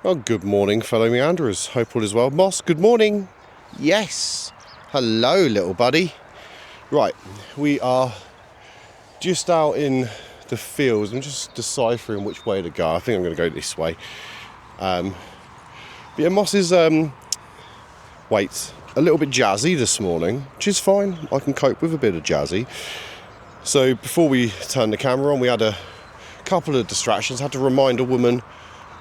Oh, good morning, fellow meanderers. Hope all is well. Moss, good morning. Yes. Hello, little buddy. Right, we are just out in the fields. I'm just deciphering which way to go. I think I'm going to go this way. But yeah, Moss is, a little bit jazzy this morning, which is fine. I can cope with a bit of jazzy. So before we turned the camera on, we had a couple of distractions. Had to remind a woman,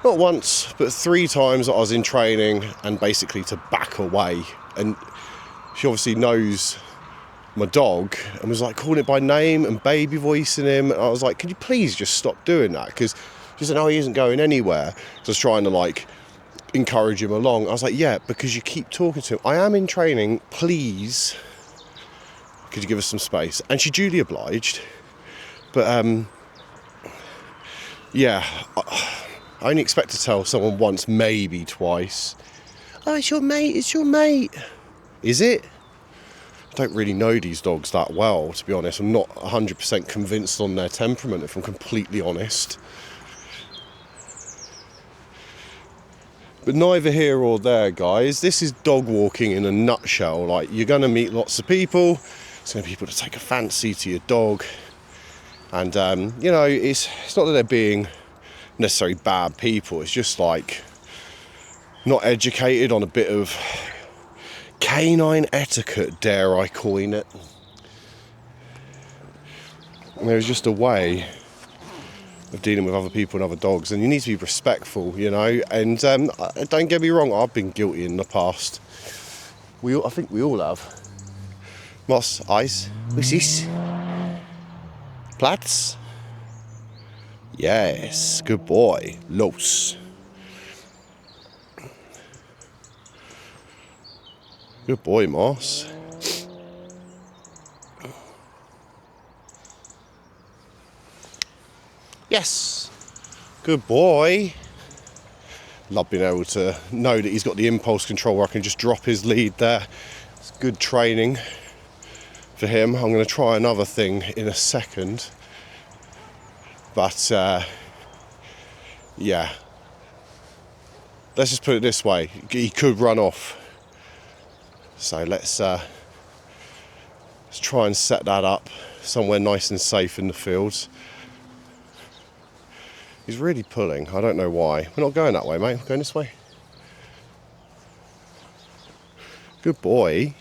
not once, but 3 times that I was in training and basically to back away. And she obviously knows my dog and was like calling it by name and baby voicing him. And I was like, could you please just stop doing that? Because she said, no, he isn't going anywhere. So I was trying to encourage him along. I was like, yeah, because you keep talking to him. I am in training, please. Could you give us some space? And she duly obliged. But, yeah, I only expect to tell someone once, maybe twice. Oh, it's your mate, it's your mate. Is it? I don't really know these dogs that well, to be honest. I'm not 100% convinced on their temperament, if I'm completely honest. But neither here or there, guys. This is dog walking in a nutshell. You're going to meet lots of people. There's going to be people to take a fancy to your dog. And, it's not that they're being necessarily bad people. It's just not educated on a bit of canine etiquette, dare I coin it. And there's just a way of dealing with other people and other dogs, and you need to be respectful, and don't get me wrong, I've been guilty in the past. I think we all have. Moss, eyes, what's this? Platz? Yes, good boy. Los. Good boy, Moss. Yes. Good boy. Love being able to know that he's got the impulse control where I can just drop his lead there. It's good training for him. I'm going to try another thing in a second. But, yeah. Let's just put it this way. He could run off. So let's try and set that up somewhere nice and safe in the fields. He's really pulling. I don't know why. We're not going that way, mate. We're going this way. Good boy.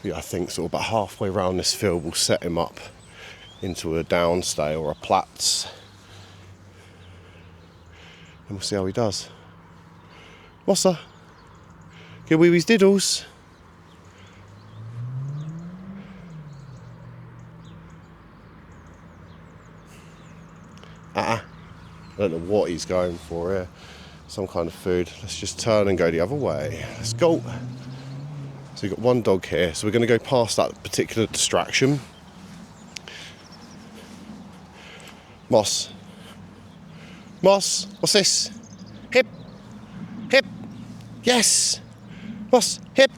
Yeah, I think sort of about halfway around this field we'll set him up into a downstay or a Platz. And we'll see how he does. Mossa. Get wee wee's diddles. I don't know what he's going for here. Some kind of food. Let's just turn and go the other way. Let's go. So we've got one dog here. So we're going to go past that particular distraction. Moss. Moss, what's this? Hip. Hip. Yes. Moss, hip.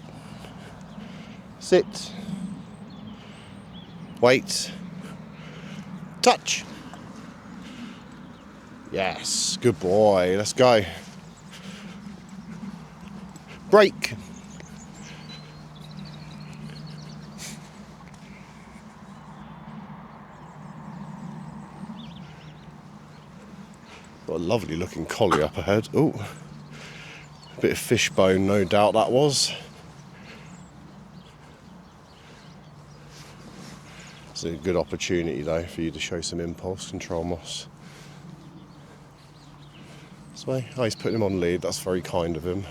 Sit. Wait. Touch. Yes, good boy. Let's go. Break. Got a lovely looking collie up ahead. Ooh. A bit of fishbone, no doubt that was. It's a good opportunity though for you to show some impulse control, Moss. This way. Oh, he's putting him on lead. That's very kind of him.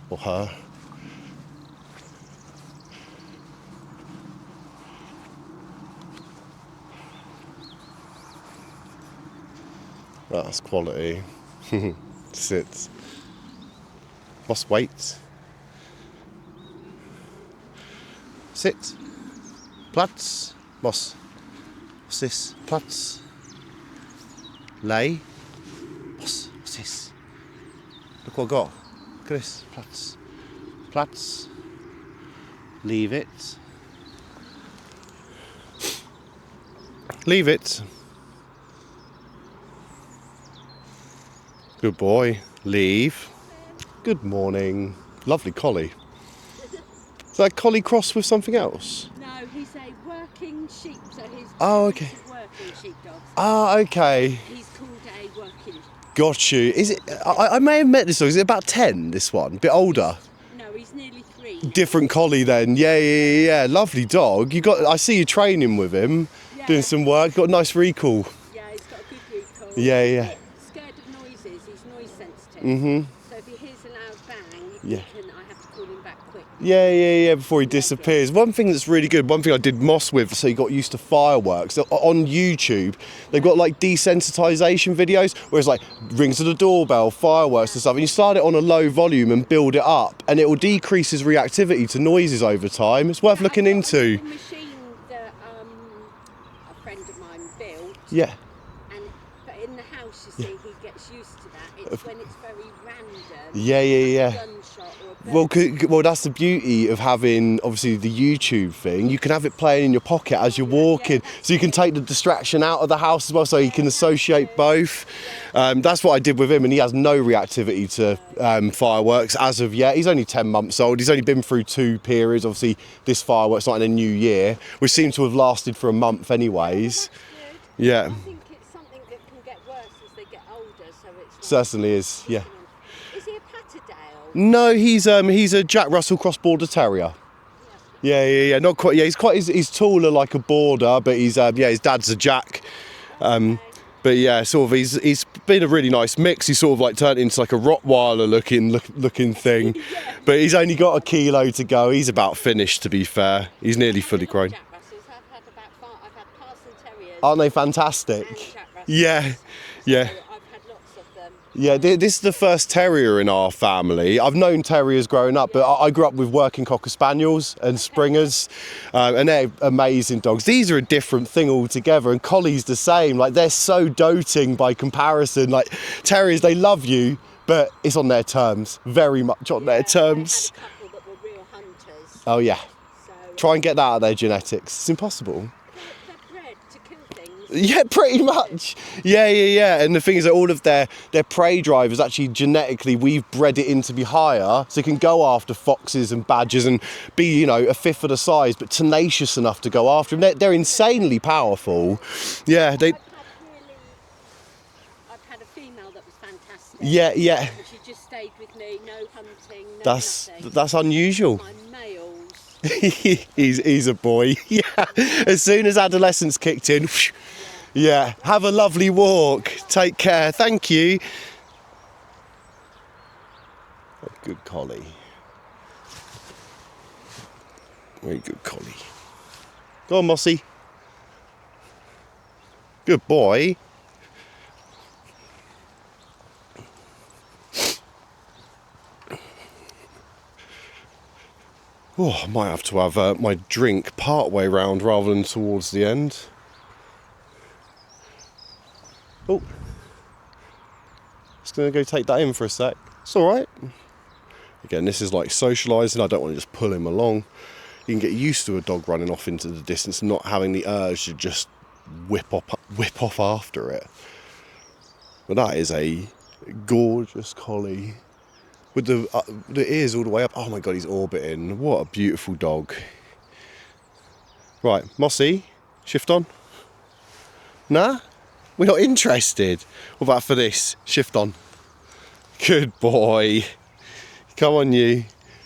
Or her. That's quality. Sit. Moss, wait. Sit. Platz. Moss. What's this? Platz. Lay. Moss. What's this? Look what I got. Look at this. Platz. Platz. Leave it. Leave it. Good boy. Leave. Good morning. Lovely collie. Is that a collie crossed with something else? No, he's a working sheep, so he's okay. working sheepdogs. Okay. He's called a working. Got you. Is it? I may have met this dog. Is it about 10? This one, a bit older. No, he's nearly 3. Different collie then. Yeah. Lovely dog. I see you training with him, doing some work. Got a nice recall. Yeah, he's got a good recall. Yeah. He's scared of noises. He's noise sensitive. So if he hears a loud bang, I have to call him back quick. Yeah, before he disappears. One thing that's really good, one thing I did Moss with, so he got used to fireworks. So on YouTube, they've got like desensitization videos, where it's like rings of the doorbell, fireworks and stuff, and you start it on a low volume and build it up, and it will decrease his reactivity to noises over time. It's worth looking into. A machine that a friend of mine built. Yeah. But in the house, you see, he gets used to that. It's when it's very random. Yeah. Like a gunshot or a bird. Well, that's the beauty of having, obviously, the YouTube thing. You can have it playing in your pocket as you're walking, so you can take the distraction out of the house as well, so you can associate both. That's what I did with him, and he has no reactivity to fireworks as of yet. He's only 10 months old. He's only been through 2 periods. Obviously, this fireworks not in a new year, which seems to have lasted for a month anyways. Yeah. I think it's something that can get worse as they get older, so it's... Certainly is, yeah. Is he a Patterdale? No, he's a Jack Russell cross border terrier. Yeah. Not quite. Yeah, he's taller like a border, but his dad's a Jack. But yeah, sort of he's been a really nice mix. He's sort of like turned into like a Rottweiler looking thing. But he's only got a kilo to go. He's about finished, to be fair. He's nearly fully grown. Jack Russells. I've had Parson Terriers. Aren't they fantastic? And Jack Russells. Yeah. So I've had lots of them. Yeah, this is the first terrier in our family. I've known terriers growing up, but I grew up with working cocker spaniels and springers, and they're amazing dogs. These are a different thing altogether, and collies the same. Like, they're so doting by comparison. Like, terriers, they love you, but it's on their terms, very much on their terms. I had a couple that were real hunters. Oh yeah, So try and get that out of their genetics. It's impossible. they're bred to kill things. Yeah, pretty much. Yeah. And the thing is that all of their prey drive is actually genetically, we've bred it in to be higher, so it can go after foxes and badgers and be, a fifth of the size, but tenacious enough to go after them. They're insanely powerful. Yeah, I've had a female that was fantastic. Yeah. And she just stayed with me, no hunting, no nothing. That's unusual. My males. he's a boy. Yeah. As soon as adolescence kicked in, yeah. Have a lovely walk. Take care. Thank you. A good collie. Very good collie. Go on, Mossy. Good boy. Oh, I might have to have my drink part way round rather than towards the end. Oh, just gonna go take that in for a sec. It's all right. Again, this is like socialising. I don't want to just pull him along. You can get used to a dog running off into the distance and not having the urge to just whip off after it. But that is a gorgeous collie. With the ears all the way up. Oh my God, he's orbiting. What a beautiful dog. Right, Mossy, shift on. Nah, we're not interested. What about for this? Shift on. Good boy. Come on, you.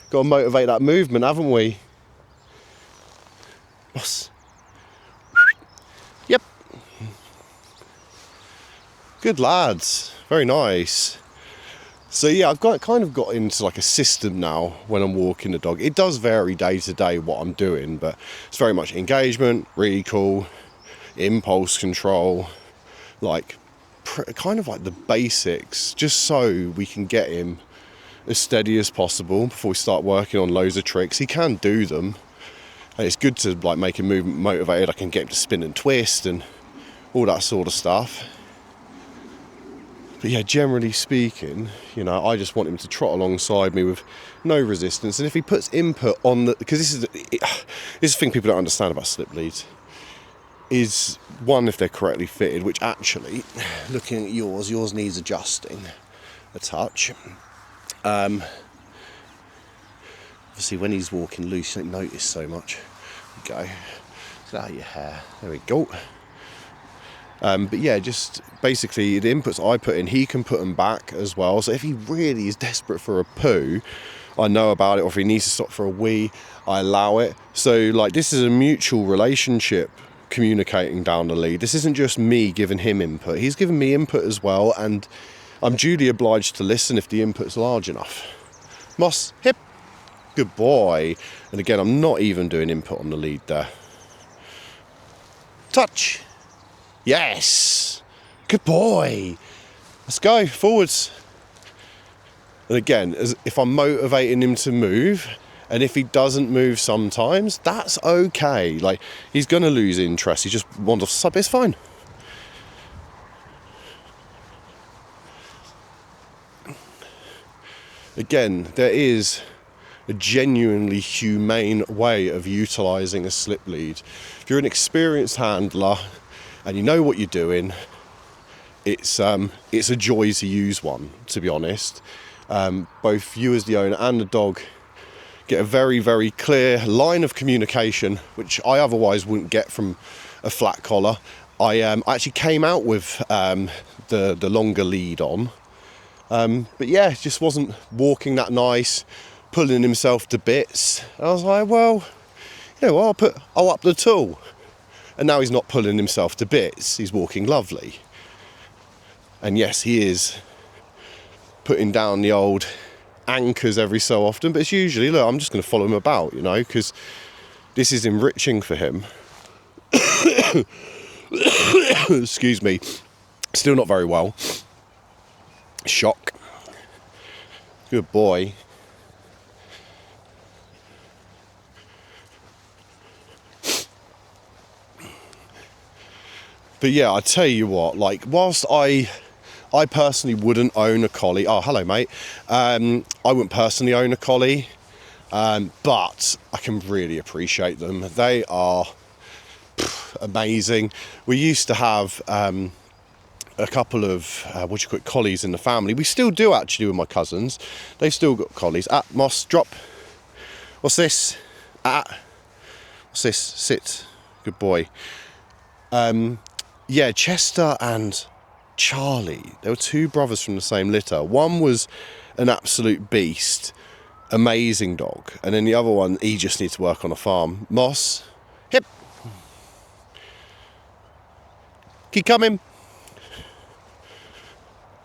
Got to motivate that movement, haven't we? Moss. Yep. Good lads. Very nice. So yeah, I've kind of got into like a system now when I'm walking the dog. It does vary day to day what I'm doing, but it's very much engagement, recall, impulse control, like kind of like the basics, just so we can get him as steady as possible before we start working on loads of tricks. He can do them, and it's good to like make him motivated. I can get him to spin and twist and all that sort of stuff. But yeah, generally speaking, I just want him to trot alongside me with no resistance. And if he puts input on because this is the thing people don't understand about slip leads, is one, if they're correctly fitted, which actually, looking at yours needs adjusting. a touch. Obviously when he's walking loose you don't notice so much. There you go. So out your hair. There we go. But yeah, just basically the inputs I put in, he can put them back as well. So if he really is desperate for a poo, I know about it, or if he needs to stop for a wee, I allow it. So like this is a mutual relationship communicating down the lead. This isn't just me giving him input. He's giving me input as well, and I'm duly obliged to listen if the input's large enough. Moss, hip. Good boy. And again, I'm not even doing input on the lead there. Touch. Yes. Good boy. Let's go forwards. And again, if I'm motivating him to move, and if he doesn't move sometimes, that's okay. Like, he's going to lose interest. He just wants to sub. It's fine. Again, there is a genuinely humane way of utilising a slip lead. If you're an experienced handler and you know what you're doing, it's a joy to use one, to be honest. Both you as the owner and the dog get a very, very clear line of communication, which I otherwise wouldn't get from a flat collar. I actually came out with the longer lead on, but yeah, it just wasn't walking that nice, pulling himself to bits. I was like, well, you know what, I'll up the tool. And now he's not pulling himself to bits, he's walking lovely. And yes, he is putting down the old anchors every so often, but it's usually, look, I'm just going to follow him about, you know, because this is enriching for him. Excuse me, still not very well. Shock. Good boy. But yeah, I tell you what, like, whilst I personally wouldn't own a collie. Oh, hello, mate. I wouldn't personally own a collie, but I can really appreciate them. They are amazing. We used to have a couple of, collies in the family. We still do, actually, with my cousins. They've still got collies. Moss, drop. What's this? What's this? Sit. Good boy. Yeah, Chester and Charlie, they were two brothers from the same litter. One was an absolute beast, amazing dog, and then the other one, he just needs to work on a farm. Moss, hip. Keep coming.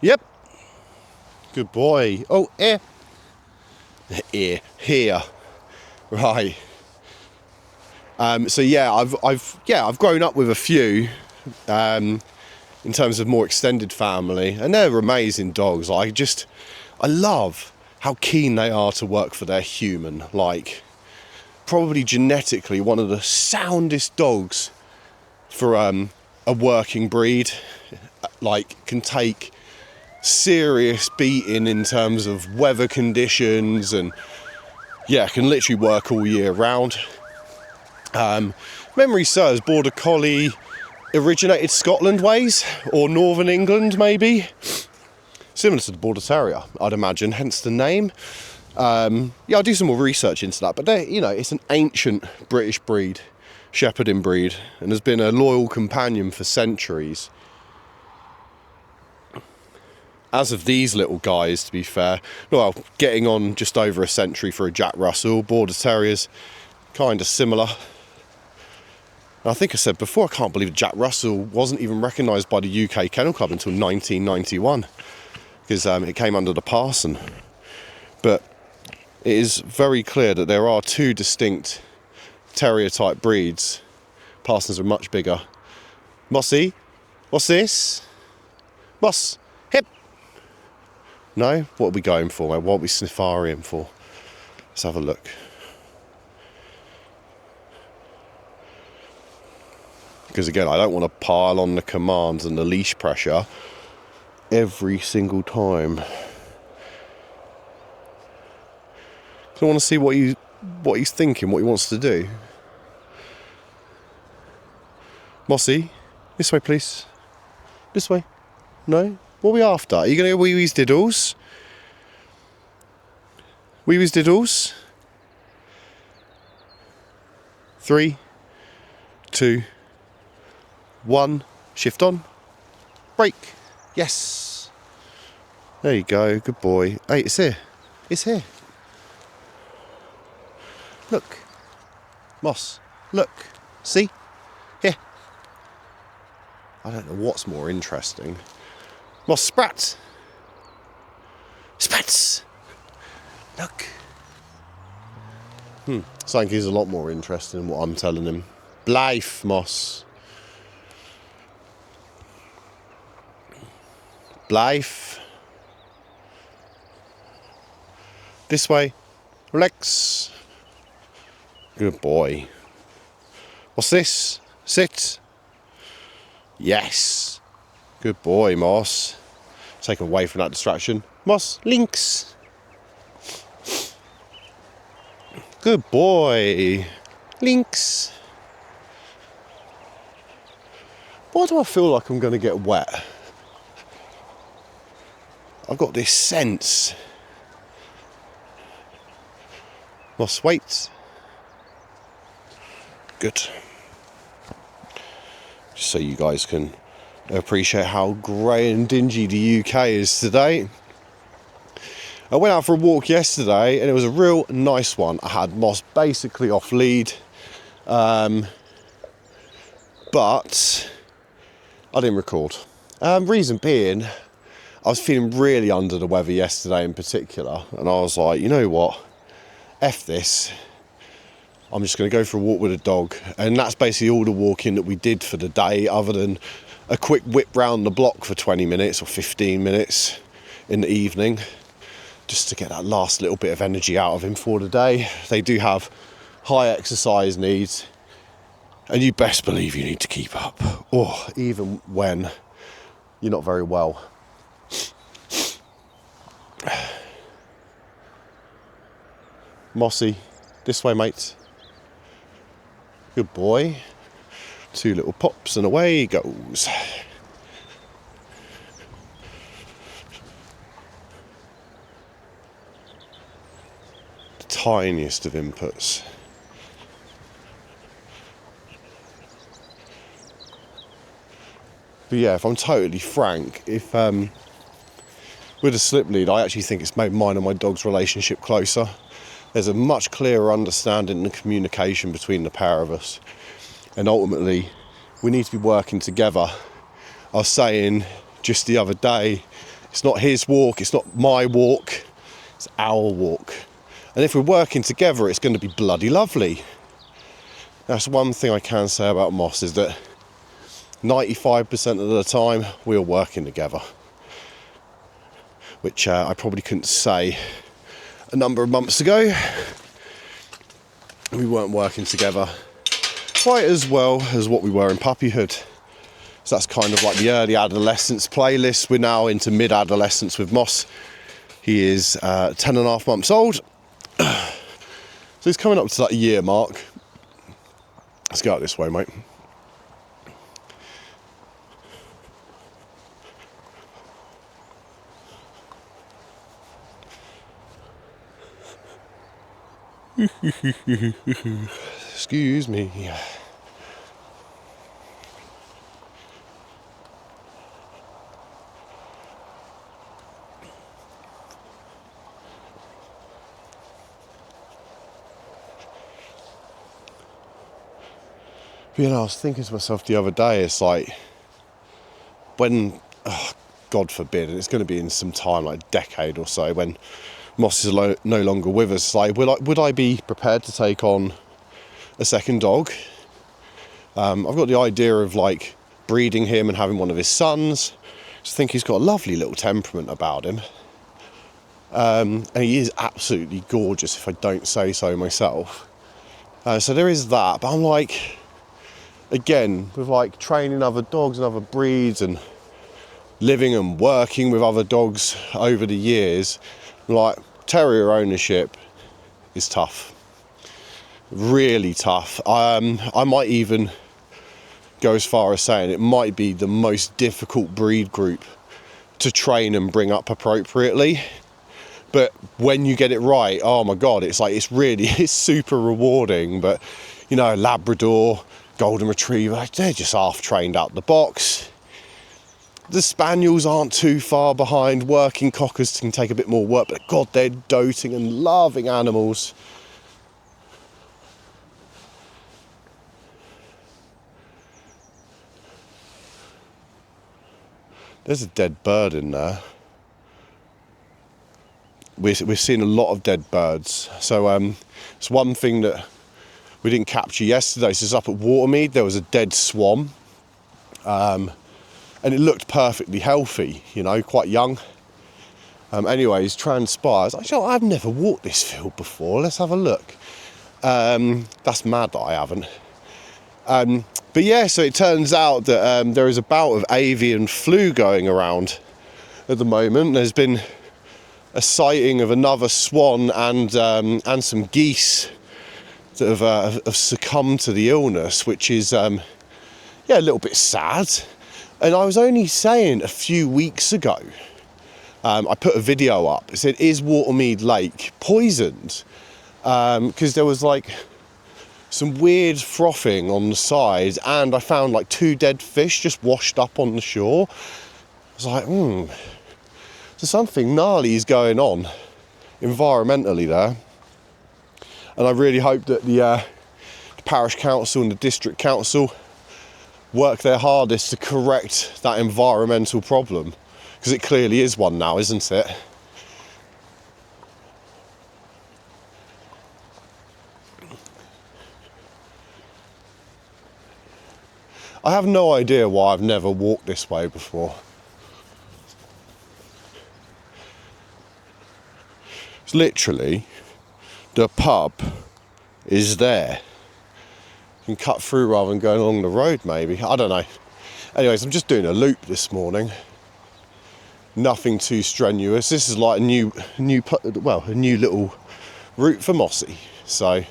Yep. Good boy. Oh, ear. Here. Right. So yeah, I've grown up with a few. In terms of more extended family, and they're amazing dogs. I love how keen they are to work for their human. Like, probably genetically one of the soundest dogs for a working breed. Like, can take serious beating in terms of weather conditions, and yeah, can literally work all year round. Memory serves, Border Collie originated Scotland ways, or Northern England maybe, similar to the Border Terrier, I'd imagine, hence the name. Yeah, I'll do some more research into that, but it's an ancient British breed, shepherding breed, and has been a loyal companion for centuries. As of these little guys, to be fair, well, getting on just over a century for a Jack Russell. Border Terriers, kind of similar. I think I said before, I can't believe Jack Russell wasn't even recognised by the UK Kennel Club until 1991, because it came under the parson. But it is very clear that there are two distinct terrier-type breeds. Parsons are much bigger. Mossy, what's this? Moss, hip. No? What are we going for, mate? What are we sniffarium for? Let's have a look. Because again, I don't want to pile on the commands and the leash pressure every single time. I want to see what he's thinking, what he wants to do. Mossy, this way, please. This way. No? What are we after? Are you going to go wee-wees diddles? Wee-wees diddles? 3, 2, 1. Shift on. Break. Yes. There you go. Good boy. Hey, it's here. It's here. Look. Moss. Look. See? Here. I don't know what's more interesting. Moss, sprat. Sprats. Look. Something is a lot more interesting than what I'm telling him. Blythe, Moss. Blythe. This way. Relax. Good boy. What's this? Sit. Yes. Good boy, Moss. Take him away from that distraction. Moss, links. Good boy. Links. Why do I feel like I'm going to get wet? I've got this sense. Moss, wait. Good. Just so you guys can appreciate how grey and dingy the UK is today. I went out for a walk yesterday and it was a real nice one. I had Moss basically off lead, but I didn't record. Reason being, I was feeling really under the weather yesterday in particular, and I was like, you know what, F this. I'm just going to go for a walk with a dog, and that's basically all the walking that we did for the day, other than a quick whip round the block for 20 minutes or 15 minutes in the evening, just to get that last little bit of energy out of him for the day. They do have high exercise needs, and you best believe you need to keep up, or even when you're not very well. Mossy, this way, mate. Good boy. 2 little pops and away he goes. The tiniest of inputs. But yeah, if I'm totally frank, if with a slip lead, I actually think it's made mine and my dog's relationship closer. There's a much clearer understanding and communication between the pair of us. And ultimately, we need to be working together. I was saying just the other day, it's not his walk, it's not my walk, it's our walk. And if we're working together, it's going to be bloody lovely. That's one thing I can say about Moss, is that 95% of the time, we are working together. Which I probably couldn't say a number of months ago. We weren't working together quite as well as what we were in puppyhood. So that's kind of like the early adolescence playlist. We're now into mid-adolescence with Moss. He is 10 and a half months old. So he's coming up to that year mark. Let's go out this way, mate. Excuse me. But, you know, I was thinking to myself the other day, it's like, when, God forbid, and it's going to be in some time, like a decade or so, when Moss is no longer with us, like, would I be prepared to take on a second dog? I've got the idea of like breeding him and having one of his sons. I just think he's got a lovely little temperament about him, and he is absolutely gorgeous, if I don't say so myself. So there is that, but I'm like, again, with like training other dogs and other breeds and living and working with other dogs over the years, like, terrier ownership is tough, really tough. I might even go as far as saying it might be the most difficult breed group to train and bring up appropriately. But when you get it right, oh my God, it's like, it's super rewarding. But, you know, Labrador, Golden Retriever, they're just half trained out the box. The spaniels aren't too far behind. Working cockers can take a bit more work, but God, they're doting and loving animals. There's a dead bird in there. We're seeing a lot of dead birds. So it's one thing that we didn't capture yesterday. So it's up at Watermead, there was a dead swan. And it looked perfectly healthy, you know, quite young. Anyways, transpires. Actually, I've never walked this field before. Let's have a look. That's mad that I haven't. But yeah, so it turns out that there is a bout of avian flu going around at the moment. There's been a sighting of another swan and some geese that have succumbed to the illness, which is a little bit sad. And I was only saying a few weeks ago, I put a video up. It said, "Is Watermead Lake poisoned?" Because there was like some weird frothing on the side, and I found like 2 dead fish just washed up on the shore. I was like, so something gnarly is going on environmentally there. And I really hope that the parish council and the district council work their hardest to correct that environmental problem, because it clearly is one now, isn't it? I have no idea why I've never walked this way before. It's literally, the pub is there. You can cut through rather than going along the road, maybe. I don't know. Anyways, I'm just doing a loop this morning. Nothing too strenuous. This is like a new little route for Mossy. So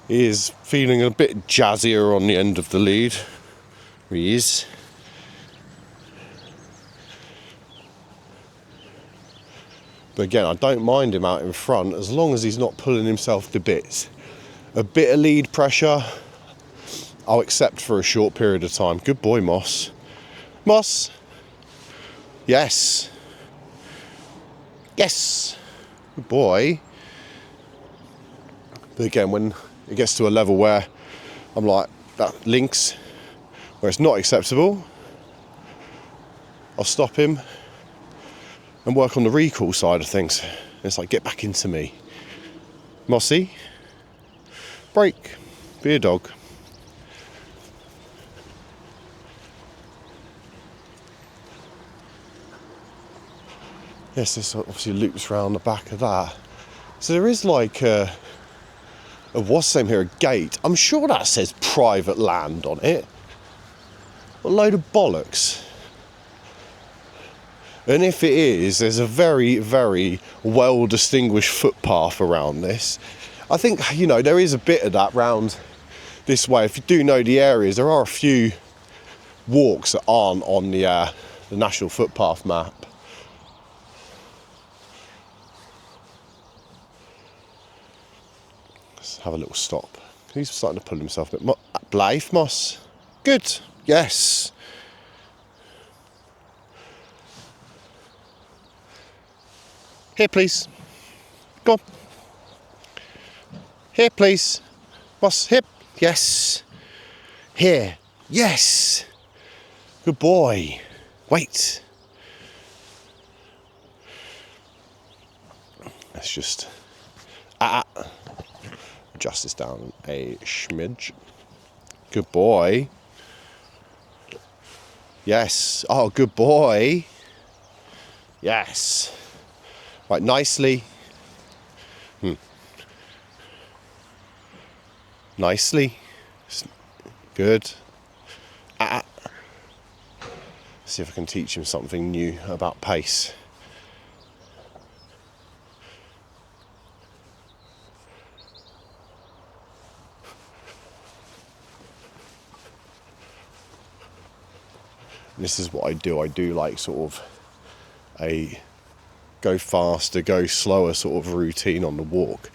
he is feeling a bit jazzier on the end of the lead. He is. But again, I don't mind him out in front as long as he's not pulling himself to bits. A bit of lead pressure, I'll accept for a short period of time. Good boy, Moss. Moss. Yes. Yes. Good boy. But again, when it gets to a level where I'm like, that links, where it's not acceptable, I'll stop him and work on the recall side of things. It's like, get back into me. Mossy, break, be a dog. Yes, this obviously loops around the back of that. So there is like what's the same here, a gate. I'm sure that says private land on it. A load of bollocks. And if it is, there's a very, very well distinguished footpath around this. I think, you know, there is a bit of that round this way. If you do know the areas, there are a few walks that aren't on the national footpath map. Let's have a little stop. He's starting to pull himself a bit. Blythe, Moss. Good. Yes. Here, please. Go on. Here, please. Moss, hip. Yes. Here. Yes. Good boy. Wait. Let's just adjust this down a smidge. Good boy. Yes. Oh, good boy. Yes. Right, nicely. Nicely. Good. See if I can teach him something new about pace. This is what I do. I do like sort of a go faster, go slower sort of routine on the walk.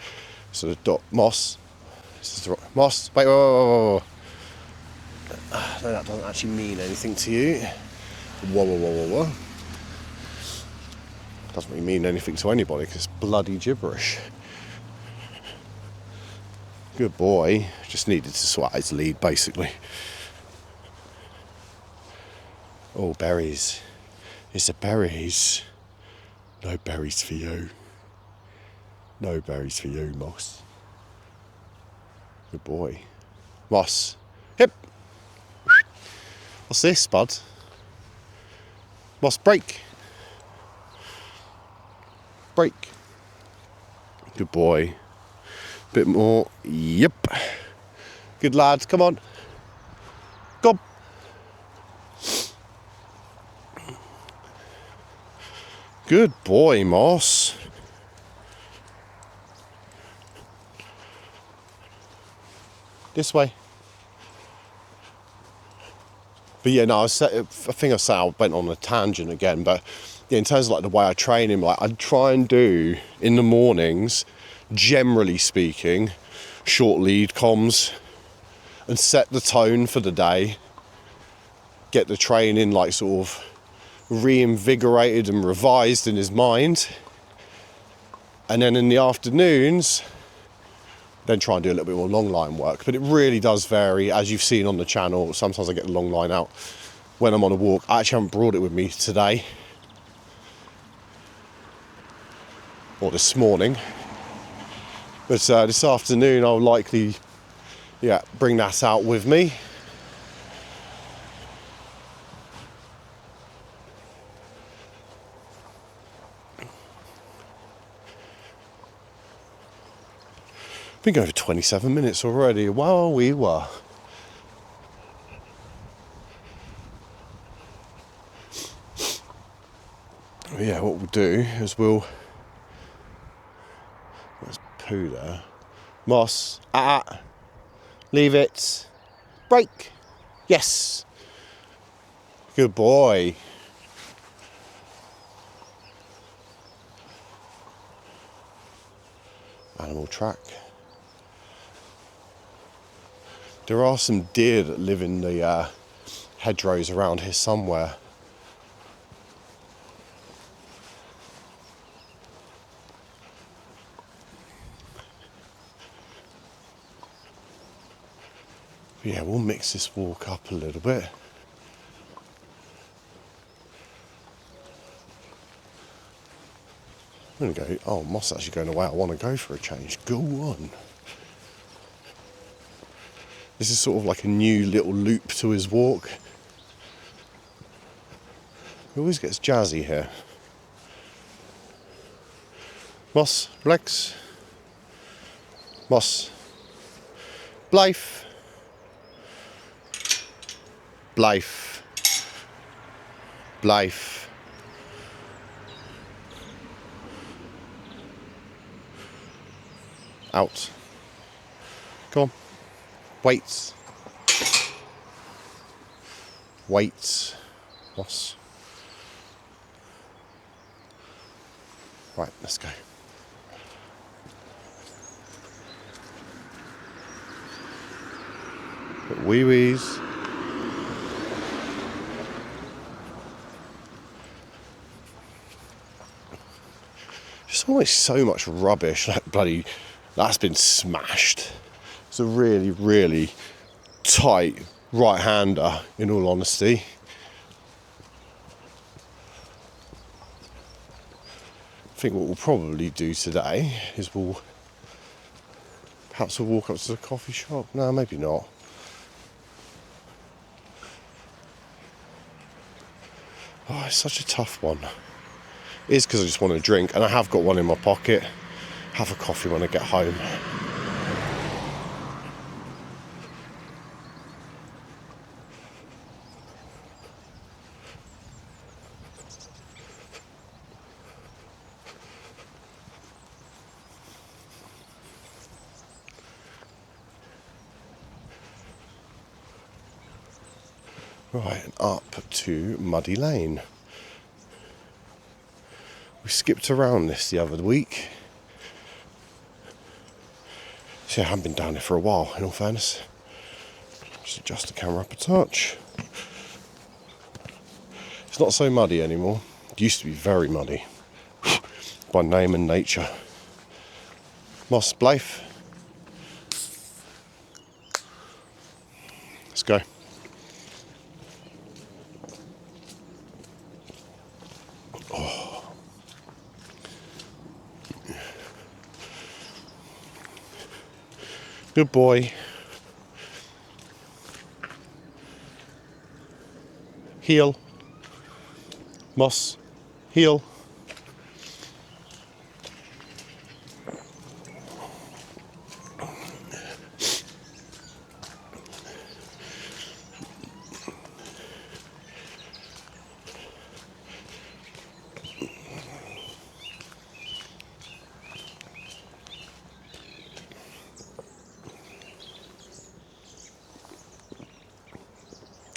So the dot Moss. This is the Moss. Wait, whoa. No, that doesn't actually mean anything to you. Whoa. Doesn't really mean anything to anybody because it's bloody gibberish. Good boy. Just needed to sort out his lead, basically. Oh, berries. It's the berries. No berries for you. No berries for you, Moss. Good boy. Moss. Hip. What's this, bud? Moss, break. Break. Good boy. Bit more. Yep. Good lad. Come on. Go. Good boy, Moss. This way. But yeah, no, I think I went on a tangent again, but yeah, in terms of like the way I train him, like I try and do in the mornings, generally speaking, short lead comms and set the tone for the day, get the training like sort of reinvigorated and revised in his mind, and then in the afternoons then try and do a little bit more long line work. But it really does vary, as you've seen on the channel. Sometimes I get the long line out when I'm on a walk. I actually haven't brought it with me today or this morning, but this afternoon I'll likely bring that out with me. Been going for 27 minutes already. Wow, we were. Yeah, what we'll do is there's poo there. Moss, leave it. Break. Yes. Good boy. Animal track. There are some deer that live in the hedgerows around here somewhere. But yeah, we'll mix this walk up a little bit. I'm going to go, oh, Moss actually going away. I want to go for a change. Go on. This is sort of like a new little loop to his walk. He always gets jazzy here. Moss, relax. Moss. Blythe. Blythe. Blythe. Out. Come on. Weights. Weights. Moss. Right, let's go. Wee wees. Just always so much rubbish. Like bloody, that's been smashed. It's a really, really tight right-hander, in all honesty. I think what we'll probably do today is perhaps we'll walk up to the coffee shop. No, maybe not. Oh, it's such a tough one. It is because I just want to drink, and I have got one in my pocket. Have a coffee when I get home. Right, and up to Muddy Lane. We skipped around this the other week. See, I haven't been down there for a while, in all fairness. Just adjust the camera up a touch. It's not so muddy anymore. It used to be very muddy. By name and nature. Moss, Blythe. Let's go. Oh. Good boy. Heel. Moss. Heel.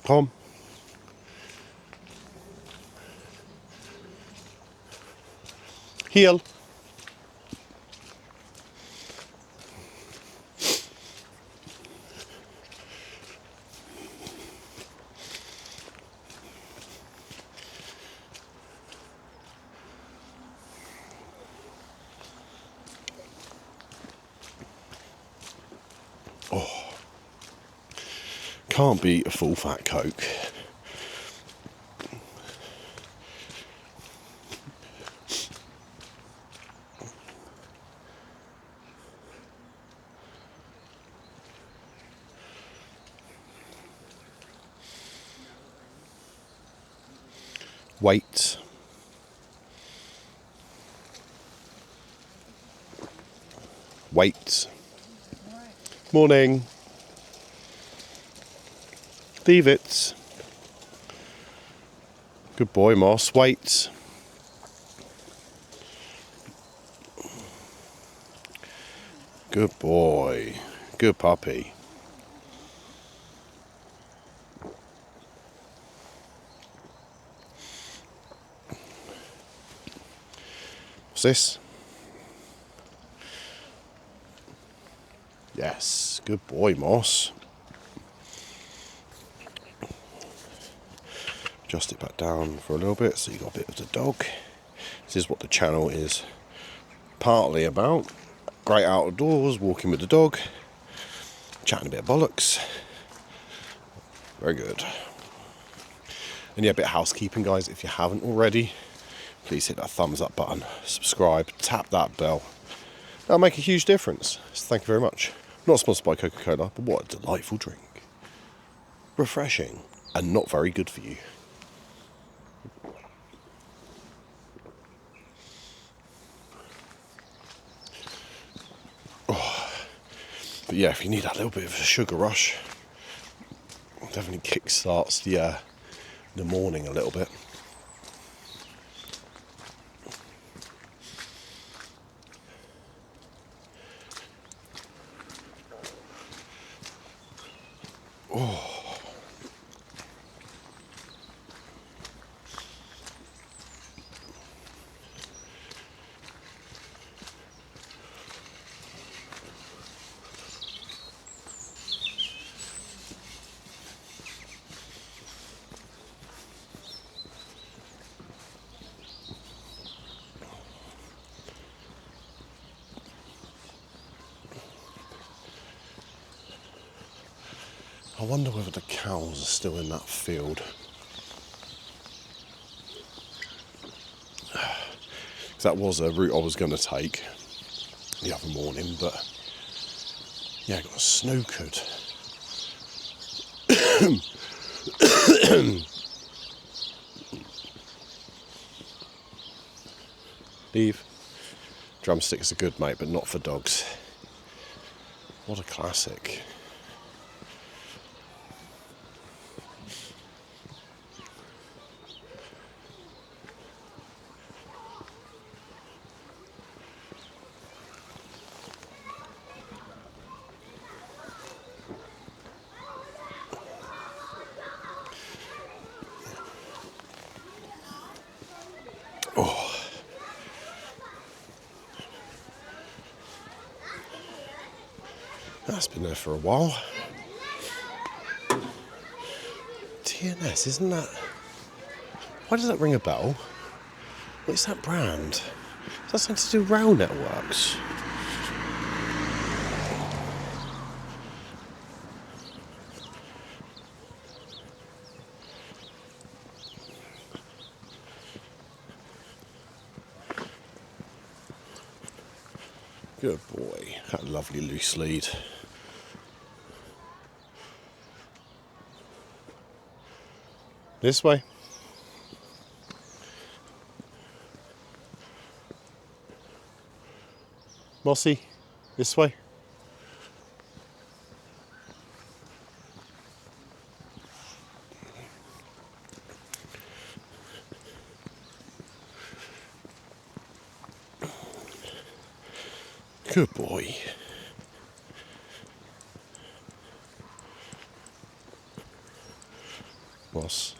Come. Heel. Oh. Can't beat a full fat Coke. Wait. Wait. Morning. Leave it. Good boy, Moss. Wait. Good boy. Good puppy. What's this? Yes. Good boy, Moss. Adjust it back down for a little bit so you got a bit of the dog. This is what the channel is partly about. Great outdoors, walking with the dog, chatting a bit of bollocks. Very good. And yeah, a bit of housekeeping, guys. If you haven't already, please hit that thumbs up button, subscribe, tap that bell. That'll make a huge difference. So thank you very much. Not sponsored by Coca-Cola, but what a delightful drink. Refreshing and not very good for you. But yeah, if you need that little bit of a sugar rush, it definitely kickstarts the morning a little bit. Oh. I wonder whether the cows are still in that field. That was a route I was going to take the other morning, but yeah, I got snookered. Leave. Drumsticks are good, mate, but not for dogs. What a classic. That's been there for a while. TNS, isn't that? Why does that ring a bell? What's that brand? Is that something to do with rail networks? Good boy. That lovely loose lead. This way. Mossy, this way. Good boy. Moss,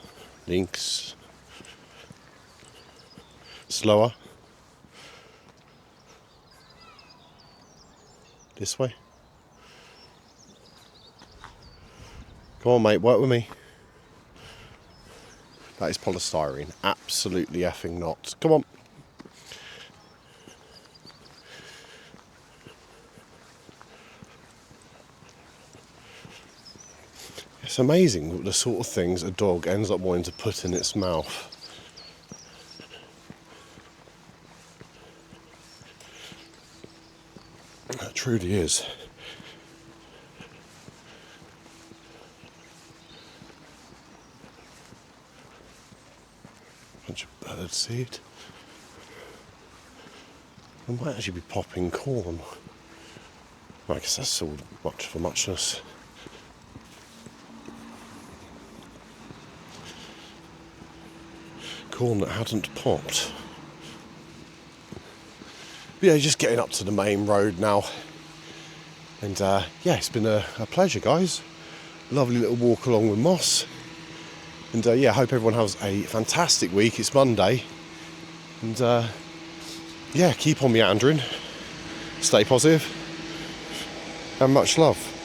links. Slower. This way. Come on, mate, work with me. That is polystyrene. Absolutely effing not. Come on. It's amazing the sort of things a dog ends up wanting to put in its mouth. It truly is. Bunch of bird seed. I might actually be popping corn. I guess that's all much for muchness. Corn that hadn't popped. But yeah, just getting up to the main road now. And yeah, it's been a pleasure, guys. Lovely little walk along with Moss. And yeah, I hope everyone has a fantastic week. It's Monday. And yeah, keep on meandering. Stay positive. And much love.